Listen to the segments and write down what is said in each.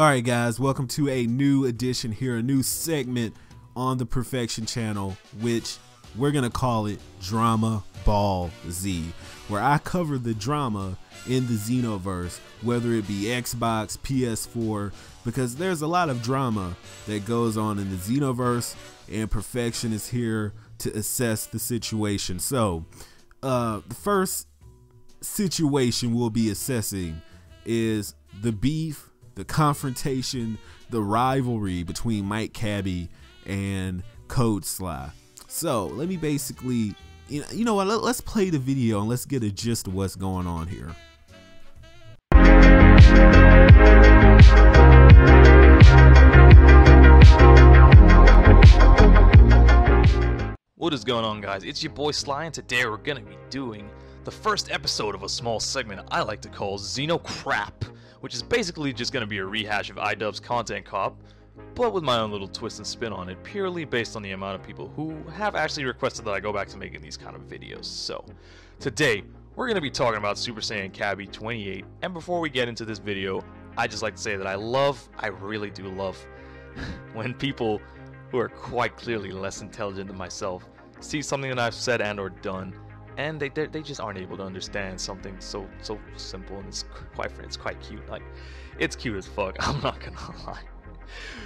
Alright guys, welcome to a new edition here, a new segment on the Perfection channel, which we're going to call it Drama Ball Z, where I cover the drama in the Xenoverse, whether it be Xbox, PS4, because there's a lot of drama that goes on in the Xenoverse, and Perfection is here to assess the situation. So, the first situation we'll be assessing is the beef, the confrontation, the rivalry between Mike Cabby and Caulifla. So let me basically, you know what, let's play the video and let's get a gist of what's going on here. What is going on, guys? It's your boy Sly, and today we're gonna be doing the first episode of a small segment I like to call Xenocrap, which is basically just gonna be a rehash of iDubbbz's Content Cop, but with my own little twist and spin on it, purely based on the amount of people who have actually requested that I go back to making these kind of videos. So, today, we're gonna be talking about Super Saiyan Cabby28, and before we get into this video, I just like to say that I really do love, when people who are quite clearly less intelligent than myself see something that I've said and or done, and they just aren't able to understand something so simple, and it's quite cute. Like, it's cute as fuck, I'm not gonna lie.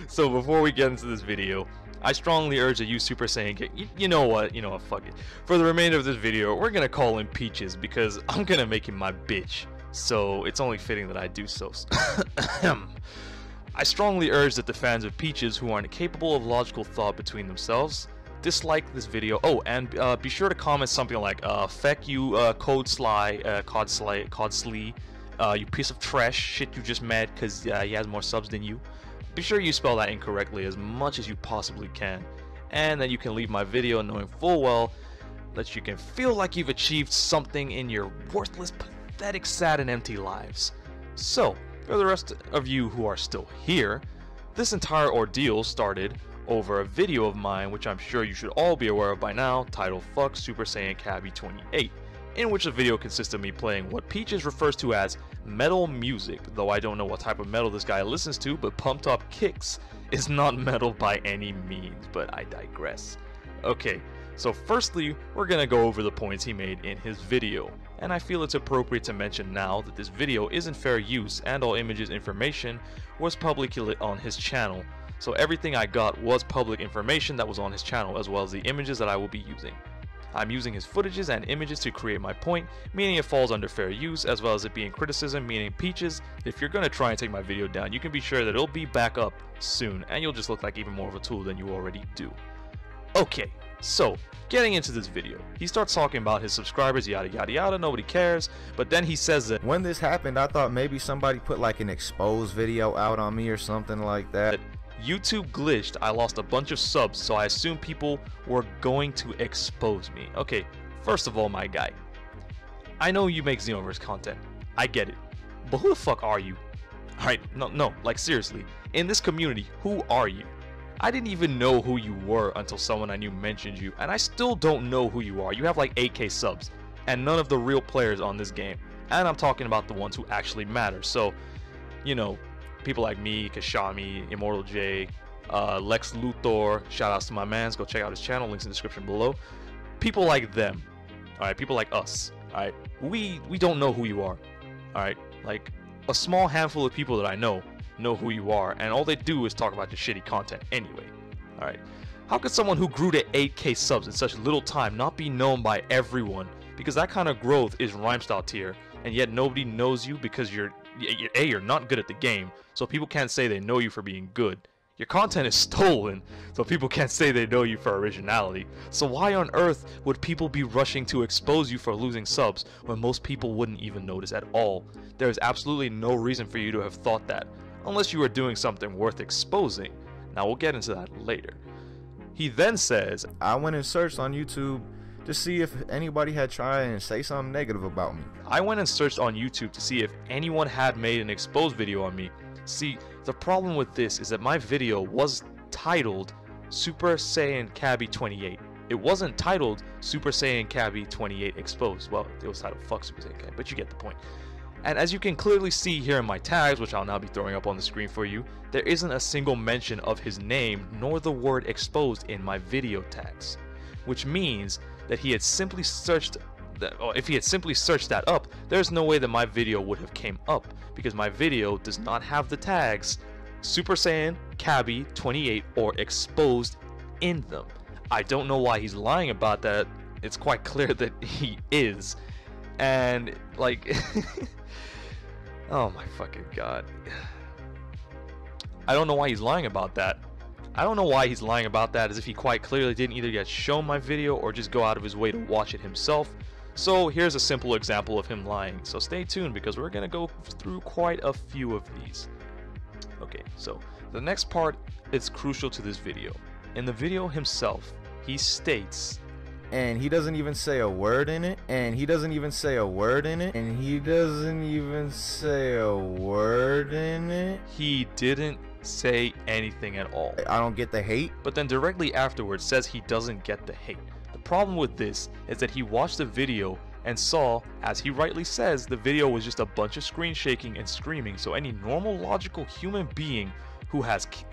So before we get into this video, I strongly urge that you Super Saiyan you know what, fuck it. For the remainder of this video, we're gonna call him Peaches, because I'm gonna make him my bitch, so it's only fitting that I do so. I strongly urge that the fans of Peaches who aren't capable of logical thought between themselves dislike this video. Oh, and be sure to comment something like feck you Cod Slee, you piece of trash, shit, you just mad because he has more subs than you. Be sure you spell that incorrectly as much as you possibly can, and then you can leave my video knowing full well that you can feel like you've achieved something in your worthless, pathetic, sad, and empty lives. So, for the rest of you who are still here, this entire ordeal started over a video of mine, which I'm sure you should all be aware of by now, titled Fuck Super Saiyan Cabby28, in which the video consists of me playing what Peaches refers to as metal music, though I don't know what type of metal this guy listens to, but Pumped Up Kicks is not metal by any means, but I digress. Okay, so firstly, we're gonna go over the points he made in his video, and I feel it's appropriate to mention now that this video isn't fair use and all images information was publicly on his channel. So everything I got was public information that was on his channel, as well as the images that I will be using. I'm using his footages and images to create my point, meaning it falls under fair use, as well as it being criticism, meaning Peaches, if you're gonna try and take my video down, you can be sure that it'll be back up soon, and you'll just look like even more of a tool than you already do. Okay, so, getting into this video, he starts talking about his subscribers, yada yada yada, nobody cares, but then he says that when this happened, I thought maybe somebody put like an exposed video out on me or something like that. YouTube glitched, I lost a bunch of subs, so I assumed people were going to expose me. Okay, first of all, my guy, I know you make Xenoverse content, I get it, but who the fuck are you? Alright, no, like seriously, in this community, who are you? I didn't even know who you were until someone I knew mentioned you, and I still don't know who you are. You have like 8k subs, and none of the real players on this game, and I'm talking about the ones who actually matter. So, people like me, Kashami, Immortal J, Lex Luthor, shoutouts to my mans, go check out his channel, links in the description below. People like them, alright, people like us, alright, we don't know who you are, alright, like a small handful of people that I know who you are, and all they do is talk about your shitty content anyway, alright. How could someone who grew to 8k subs in such little time not be known by everyone? Because that kind of growth is rhyme style tier, and yet nobody knows you because you're not good at the game, so people can't say they know you for being good. Your content is stolen, so people can't say they know you for originality. So why on earth would people be rushing to expose you for losing subs when most people wouldn't even notice at all? There is absolutely no reason for you to have thought that, unless you were doing something worth exposing. Now we'll get into that later. He then says, I went and searched on YouTube to see if anybody had tried and say something negative about me. I went and searched on YouTube to see if anyone had made an exposed video on me. See, the problem with this is that my video was titled Super Saiyan Cabby28. It wasn't titled Super Saiyan Cabby28 Exposed. Well, it was titled Fuck Super Saiyan Cabby, but you get the point. And as you can clearly see here in my tags, which I'll now be throwing up on the screen for you, there isn't a single mention of his name nor the word exposed in my video tags, which means that he had simply searched that, or if he had simply searched that up, there's no way that my video would have came up, because my video does not have the tags Super Saiyan Cabby28 or exposed in them. I don't know why he's lying about that. It's quite clear that he is. And like oh my fucking god. I don't know why he's lying about that. I don't know why he's lying about that, as if he quite clearly didn't either get shown my video or just go out of his way to watch it himself. So here's a simple example of him lying. So stay tuned, because we're gonna go through quite a few of these. Okay, so the next part is crucial to this video. In the video himself, he states, and he doesn't even say a word in it, and he doesn't even say a word in it, and he doesn't even say a word in it. He didn't say anything at all. I don't get the hate. But then directly afterwards says he doesn't get the hate. The problem with this is that he watched the video and saw, as he rightly says, the video was just a bunch of screen shaking and screaming, so any normal logical human being who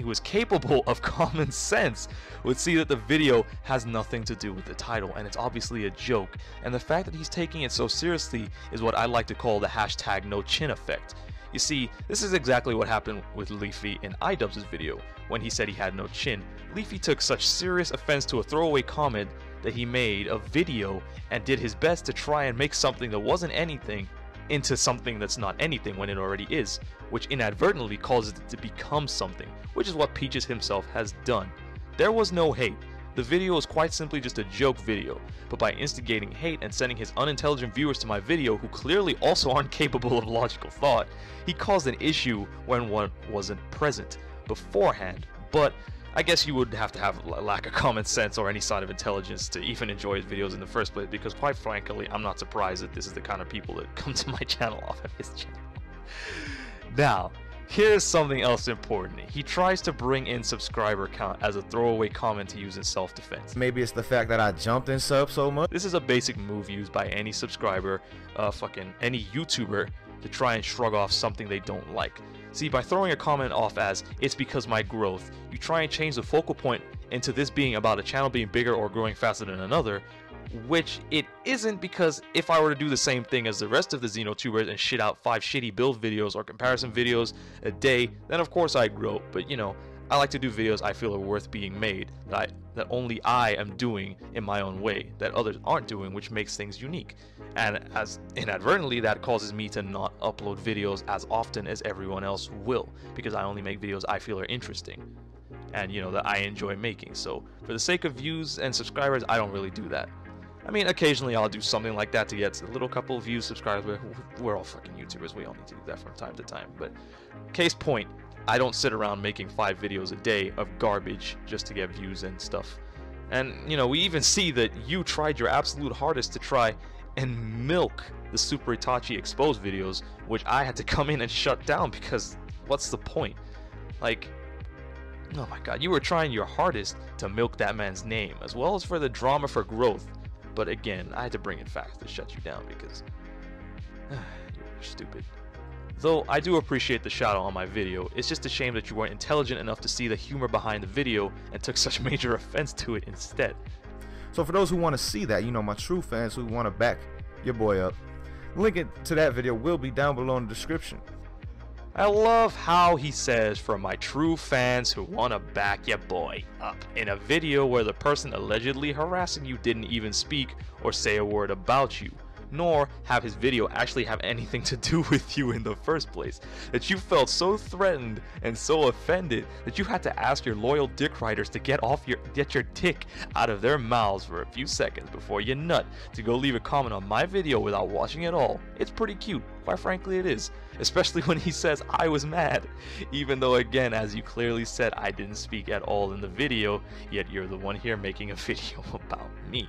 is capable of common sense would see that the video has nothing to do with the title, and it's obviously a joke. And the fact that he's taking it so seriously is what I like to call the hashtag no chin effect. You see, this is exactly what happened with Leafy in iDubbbz's video. When he said he had no chin, Leafy took such serious offense to a throwaway comment that he made a video and did his best to try and make something that wasn't anything into something that's not anything when it already is, which inadvertently causes it to become something, which is what Peaches himself has done. There was no hate. The video was quite simply just a joke video, but by instigating hate and sending his unintelligent viewers to my video, who clearly also aren't capable of logical thought, he caused an issue when one wasn't present beforehand. But I guess you would have to have a lack of common sense or any sign of intelligence to even enjoy his videos in the first place, because quite frankly, I'm not surprised that this is the kind of people that come to my channel off of his channel. Now, here's something else important. He tries to bring in subscriber count as a throwaway comment to use in self-defense. Maybe it's the fact that I jumped in subs so much. This is a basic move used by any subscriber, any YouTuber, to try and shrug off something they don't like. See, by throwing a comment off as, "it's because my growth," you try and change the focal point into this being about a channel being bigger or growing faster than another, which it isn't, because if I were to do the same thing as the rest of the Xenotubers and shit out 5 shitty build videos or comparison videos a day, then of course I'd grow. But you know, I like to do videos I feel are worth being made, that only I am doing in my own way, that others aren't doing, which makes things unique. And as inadvertently, that causes me to not upload videos as often as everyone else will, because I only make videos I feel are interesting and, you know, that I enjoy making. So for the sake of views and subscribers, I don't really do that. I mean, occasionally I'll do something like that to get a little couple of views, subscribers. We're all fucking YouTubers, we all need to do that from time to time. But case point, I don't sit around making 5 videos a day of garbage just to get views and stuff. And, you know, we even see that you tried your absolute hardest to try and milk the Super Itachi exposed videos, which I had to come in and shut down, because what's the point? Like, oh my god, you were trying your hardest to milk that man's name, as well as for the drama for growth. But again, I had to bring in facts to shut you down, because you're stupid. Though I do appreciate the shout out on my video, it's just a shame that you weren't intelligent enough to see the humor behind the video and took such major offense to it instead. So for those who want to see that, you know, my true fans who want to back your boy up, link it to that video will be down below in the description. I love how he says, "for my true fans who want to back your boy up," in a video where the person allegedly harassing you didn't even speak or say a word about you, nor have his video actually have anything to do with you in the first place, that you felt so threatened and so offended that you had to ask your loyal dick riders to get your dick out of their mouths for a few seconds before you nut to go leave a comment on my video without watching it all. It's pretty cute, quite frankly it is, especially when he says I was mad, even though, again, as you clearly said, I didn't speak at all in the video, yet you're the one here making a video about me.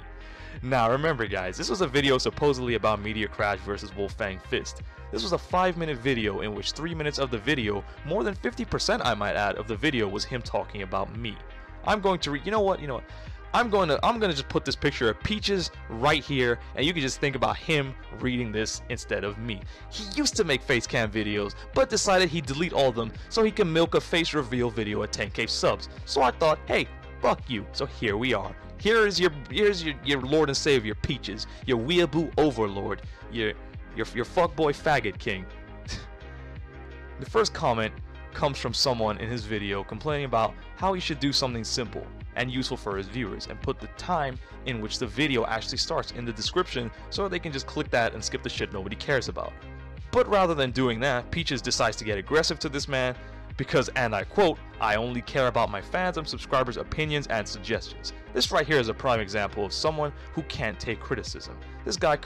Now remember guys, this was a video supposedly about Meteor Crash versus Wolfang Fist. This was a 5-minute video in which 3 minutes of the video, more than 50% I might add of the video, was him talking about me. I'm going to you know what, I'm gonna just put this picture of Peaches right here, and you can just think about him reading this instead of me. He used to make face cam videos, but decided he'd delete all of them so he can milk a face reveal video at 10k subs. So I thought, hey, fuck you. So here we are. Here's your Lord and Savior Peaches, your weeaboo overlord, your fuckboy faggot king. The first comment comes from someone in his video complaining about how he should do something simple and useful for his viewers and put the time in which the video actually starts in the description so they can just click that and skip the shit nobody cares about. But rather than doing that, Peaches decides to get aggressive to this man because, and I quote, "I only care about my fans and subscribers' opinions and suggestions." This right here is a prime example of someone who can't take criticism. This guy's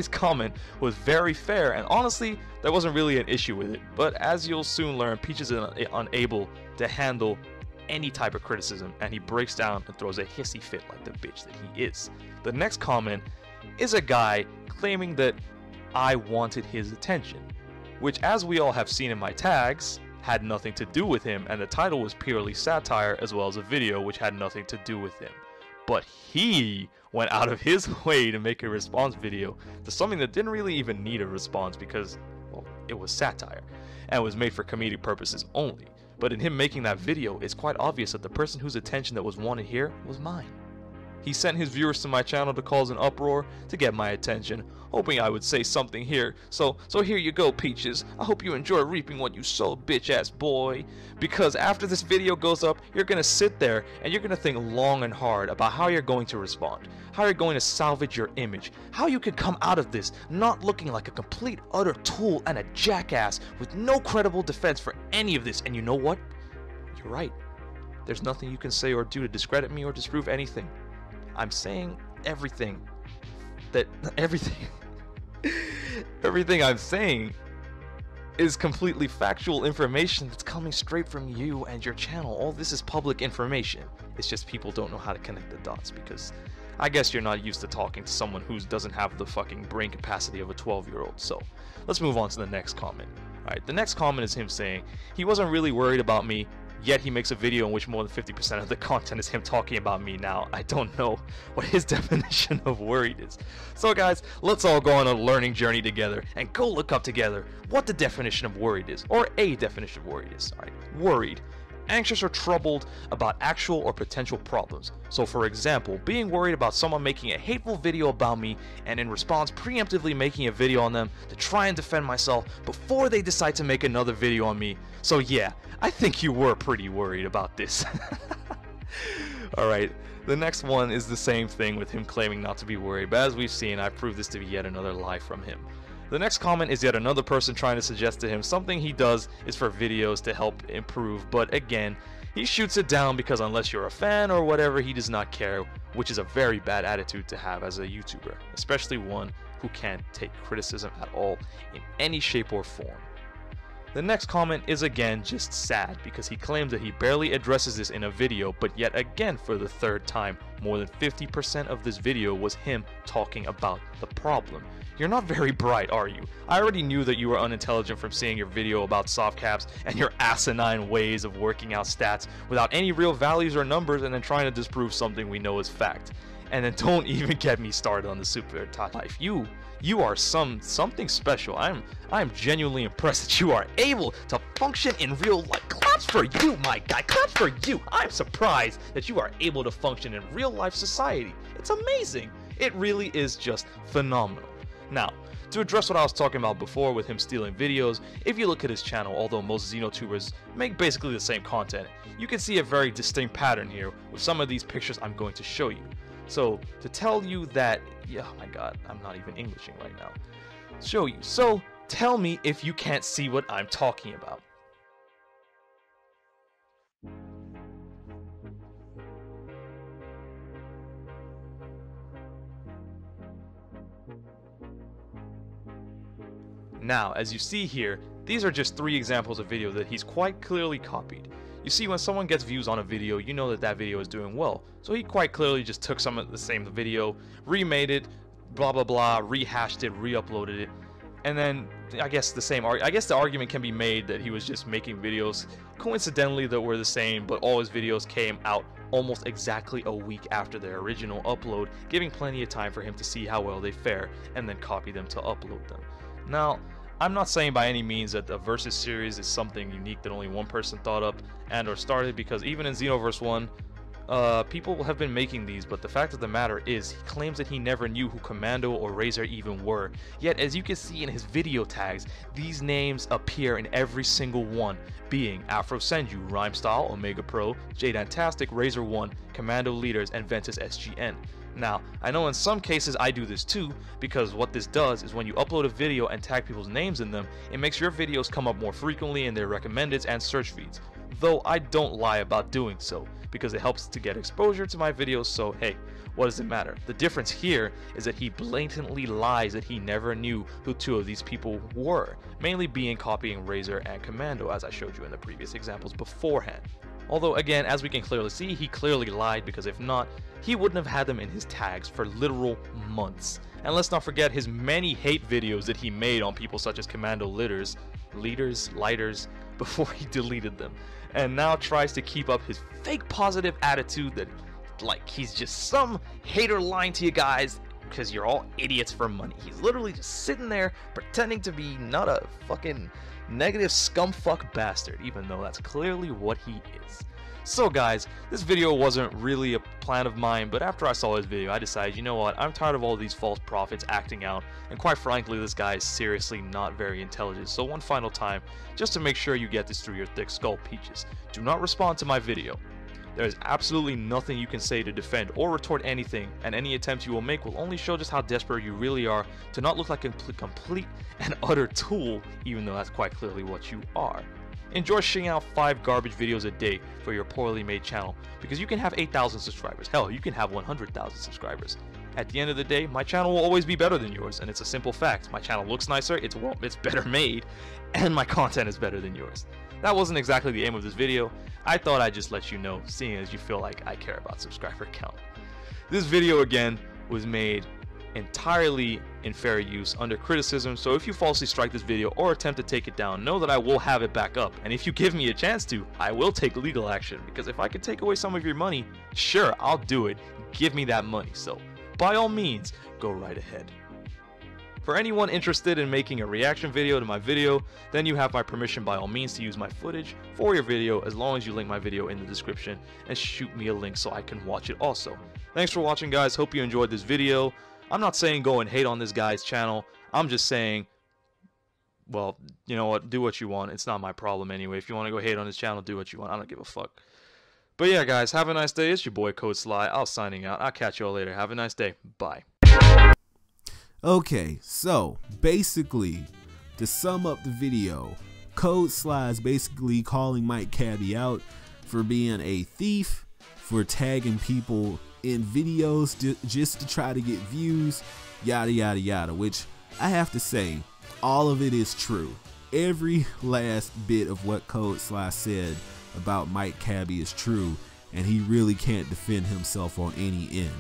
comment was very fair, and honestly, there wasn't really an issue with it. But as you'll soon learn, Peaches is unable to handle any type of criticism, and he breaks down and throws a hissy fit like the bitch that he is. The next comment is a guy claiming that I wanted his attention, which, as we all have seen in my tags, had nothing to do with him, and the title was purely satire as well as a video which had nothing to do with him. But he went out of his way to make a response video to something that didn't really even need a response because, well, it was satire and was made for comedic purposes only. But in him making that video, it's quite obvious that the person whose attention that was wanted here was mine. He sent his viewers to my channel to cause an uproar to get my attention, hoping I would say something here. So here you go, Peaches. I hope you enjoy reaping what you sowed, bitch-ass boy. Because after this video goes up, you're gonna sit there and you're gonna think long and hard about how you're going to respond, how you're going to salvage your image, how you can come out of this not looking like a complete utter tool and a jackass with no credible defense for any of this. And you know what? You're right. There's nothing you can say or do to discredit me or disprove anything. I'm saying everything everything I'm saying is completely factual information that's coming straight from you and your channel. All this is public information. It's just people don't know how to connect the dots because I guess you're not used to talking to someone who doesn't have the fucking brain capacity of a 12-year-old. So let's move on to the next comment. Alright, the next comment is him saying he wasn't really worried about me, yet he makes a video in which more than 50% of the content is him talking about me. Now, I don't know what his definition of worried is. So guys, let's all go on a learning journey together and go look up together what the definition of worried is, or a definition of worried is. Alright, worried. Anxious or troubled about actual or potential problems. So for example, being worried about someone making a hateful video about me and in response preemptively making a video on them to try and defend myself before they decide to make another video on me. So yeah, I think you were pretty worried about this. Alright, the next one is the same thing with him claiming not to be worried, but as we've seen, I've proved this to be yet another lie from him. The next comment is yet another person trying to suggest to him something he does is for videos to help improve, but again, he shoots it down because unless you're a fan or whatever, he does not care, which is a very bad attitude to have as a YouTuber, especially one who can't take criticism at all in any shape or form. The next comment is again just sad because he claims that he barely addresses this in a video, but yet again for the third time, more than 50% of this video was him talking about the problem. You're not very bright, are you? I already knew that you were unintelligent from seeing your video about soft caps and your asinine ways of working out stats without any real values or numbers and then trying to disprove something we know is fact. And then don't even get me started on the super top life. You are something special. I'm genuinely impressed that you are able to function in real life. Claps for you, my guy. Claps for you. I'm surprised that you are able to function in real life society. It's amazing. It really is just phenomenal. Now, to address what I was talking about before with him stealing videos, if you look at his channel, although most Xenotubers make basically the same content, you can see a very distinct pattern here with some of these pictures I'm going to show you. So, to tell you that, yeah, oh my god, I'm not even Englishing right now. Show you. So, tell me if you can't see what I'm talking about. Now, as you see here, these are just 3 examples of video that he's quite clearly copied. You see, when someone gets views on a video, you know that that video is doing well. So he quite clearly just took some of the same video, remade it, blah blah blah, rehashed it, re-uploaded it. And then I guess the argument can be made that he was just making videos coincidentally that were the same, but all his videos came out almost exactly a week after their original upload, giving plenty of time for him to see how well they fare and then copy them to upload them. Now, I'm not saying by any means that the Versus series is something unique that only one person thought up and or started, because even in Xenoverse 1, people have been making these, but the fact of the matter is, he claims that he never knew who Commando or Razor even were. Yet, as you can see in his video tags, these names appear in every single one, being Afro Senju, Rhyme Style, Omega Pro, Jadantastic, Razor 1, Commando Leaders, and Ventus SGN. Now, I know in some cases I do this too, because what this does is when you upload a video and tag people's names in them, it makes your videos come up more frequently in their recommendeds and search feeds. Though I don't lie about doing so, because it helps to get exposure to my videos, so hey, what does it matter? The difference here is that he blatantly lies that he never knew who two of these people were, mainly being copying Razor and Commando, as I showed you in the previous examples beforehand. Although again, as we can clearly see, he clearly lied, because if not, he wouldn't have had them in his tags for literal months. And let's not forget his many hate videos that he made on people such as Commando Lighters, before he deleted them, and now tries to keep up his fake positive attitude that like he's just some hater lying to you guys because you're all idiots for money. He's literally just sitting there pretending to be not a fucking negative scumfuck bastard, even though that's clearly what he is. So guys, this video wasn't really a plan of mine, but after I saw this video, I decided, you know what, I'm tired of all these false prophets acting out, and quite frankly, this guy is seriously not very intelligent. So one final time, just to make sure you get this through your thick skull, Peaches, do not respond to my video. There is absolutely nothing you can say to defend or retort anything, and any attempt you will make will only show just how desperate you really are to not look like a complete and utter tool, even though that's quite clearly what you are. Enjoy shitting out 5 garbage videos a day for your poorly made channel, because you can have 8,000 subscribers. Hell, you can have 100,000 subscribers. At the end of the day, my channel will always be better than yours, and it's a simple fact. My channel looks nicer, it's better made, and my content is better than yours. That wasn't exactly the aim of this video. I thought I'd just let you know, seeing as you feel like I care about subscriber count. This video again was made entirely in fair use under criticism, so if you falsely strike this video or attempt to take it down, know that I will have it back up, and if you give me a chance to, I will take legal action, because if I could take away some of your money, sure, I'll do it. Give me that money, so by all means, go right ahead. For anyone interested in making a reaction video to my video, then you have my permission by all means to use my footage for your video, as long as you link my video in the description and shoot me a link so I can watch it also. Thanks for watching, guys. Hope you enjoyed this video. I'm not saying go and hate on this guy's channel. I'm just saying, well, you know what, do what you want. It's not my problem anyway. If you want to go hate on his channel, do what you want. I don't give a fuck. But yeah, guys, have a nice day. It's your boy Code Sly. I'll signing out. I'll catch y'all later. Have a nice day. Bye. Okay, so basically, to sum up the video, Code Sly is basically calling Mike Cabby out for being a thief, for tagging people in videos just to try to get views, yada yada yada, which I have to say, all of it is true. Every last bit of what Code Sly said about Mike Cabby is true, and he really can't defend himself on any end.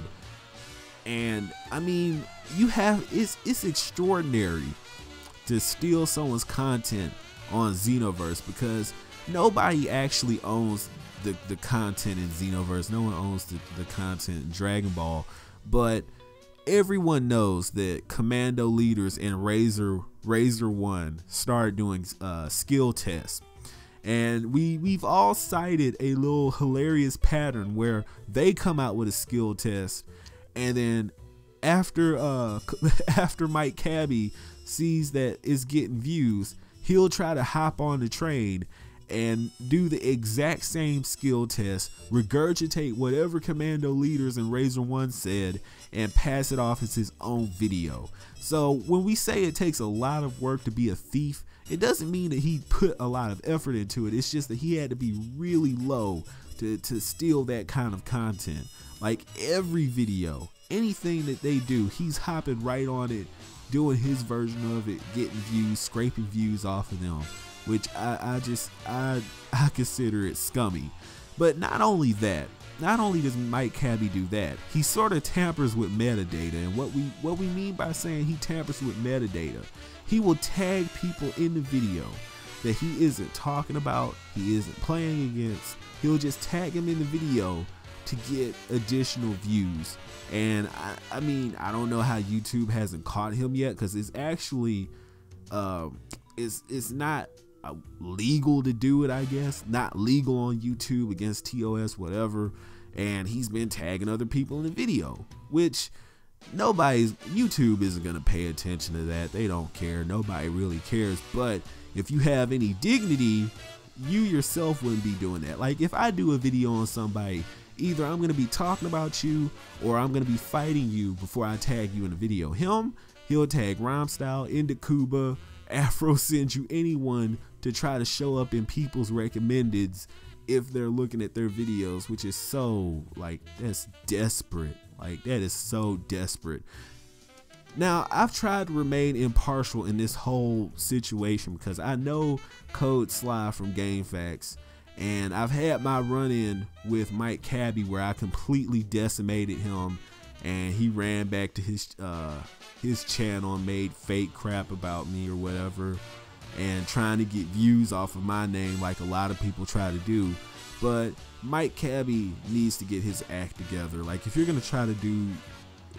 And I mean, it's extraordinary to steal someone's content on Xenoverse, because nobody actually owns the content in Xenoverse. No one owns the content in Dragon Ball, but everyone knows that Commando Leaders and Razor 1 started doing skill tests, and we've all cited a little hilarious pattern where they come out with a skill test, and then after Mike Cabby sees that it's getting views, he'll try to hop on the train and do the exact same skill test, regurgitate whatever Commando Leaders and Razor 1 said, and pass it off as his own video. So when we say it takes a lot of work to be a thief, it doesn't mean that he put a lot of effort into it. It's just that he had to be really low to steal that kind of content. Like every video, anything that they do, he's hopping right on it, doing his version of it, getting views, scraping views off of them, which I consider it scummy. But not only that, not only does Mike Cabby do that, he sort of tampers with metadata. And what we mean by saying he tampers with metadata, he will tag people in the video that he isn't talking about, he isn't playing against. He'll just tag him in the video to get additional views. And I mean, I don't know how YouTube hasn't caught him yet, because it's actually it's not legal to do it, I guess. Not legal on YouTube, against TOS, whatever. And he's been tagging other people in the video, which YouTube isn't gonna pay attention to that. They don't care. Nobody really cares. But if you have any dignity, you yourself wouldn't be doing that. Like, if I do a video on somebody, either I'm gonna be talking about you or I'm gonna be fighting you before I tag you in the video. Him, he'll tag Rhymestyle, Indakuba, Afro Senju, anyone to try to show up in people's recommendeds if they're looking at their videos, which is so, like, that's desperate. Like, that is so desperate. Now, I've tried to remain impartial in this whole situation because I know Code Sly from GameFAQs, and I've had my run-in with Mike Cabby where I completely decimated him, and he ran back to his channel and made fake crap about me or whatever, and trying to get views off of my name like a lot of people try to do. But Mike Cabby needs to get his act together. Like, if you're gonna try to do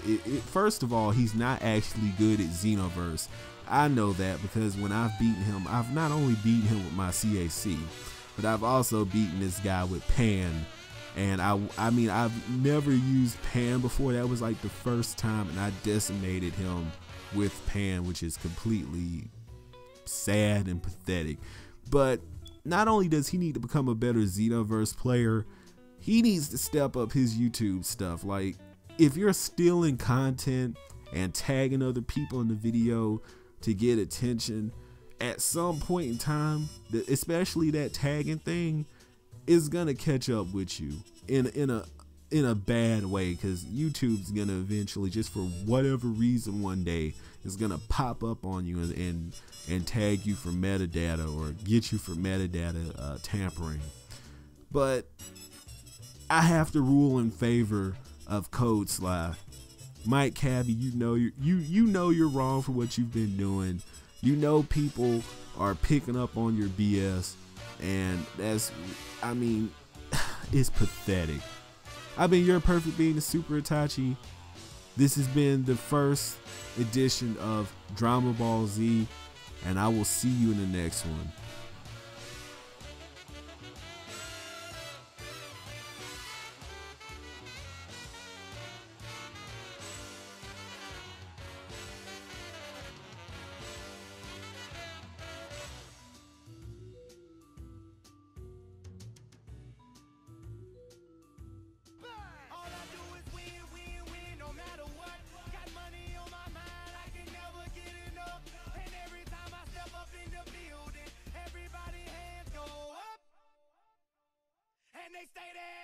it, first of all, he's not actually good at Xenoverse. I know that because when I've beaten him, I've not only beaten him with my CAC, but I've also beaten this guy with Pan. And I mean, I've never used Pan before. That was like the first time, and I decimated him with Pan, which is completely sad and pathetic. But not only does he need to become a better Xenoverse player, he needs to step up his YouTube stuff. Like, if you're stealing content and tagging other people in the video to get attention, at some point in time, especially that tagging thing, is gonna catch up with you in a bad way, because YouTube's gonna eventually, just for whatever reason, one day is gonna pop up on you and tag you for metadata or get you for metadata tampering. But I have to rule in favor of Code Sly. Mike Cabby, you know you're wrong for what you've been doing. You know people are picking up on your BS, and that's, I mean, it's pathetic. I've been your perfect being, the Super Itachi. This has been the first edition of Drama Ball Z, and I will see you in the next one. They stay there.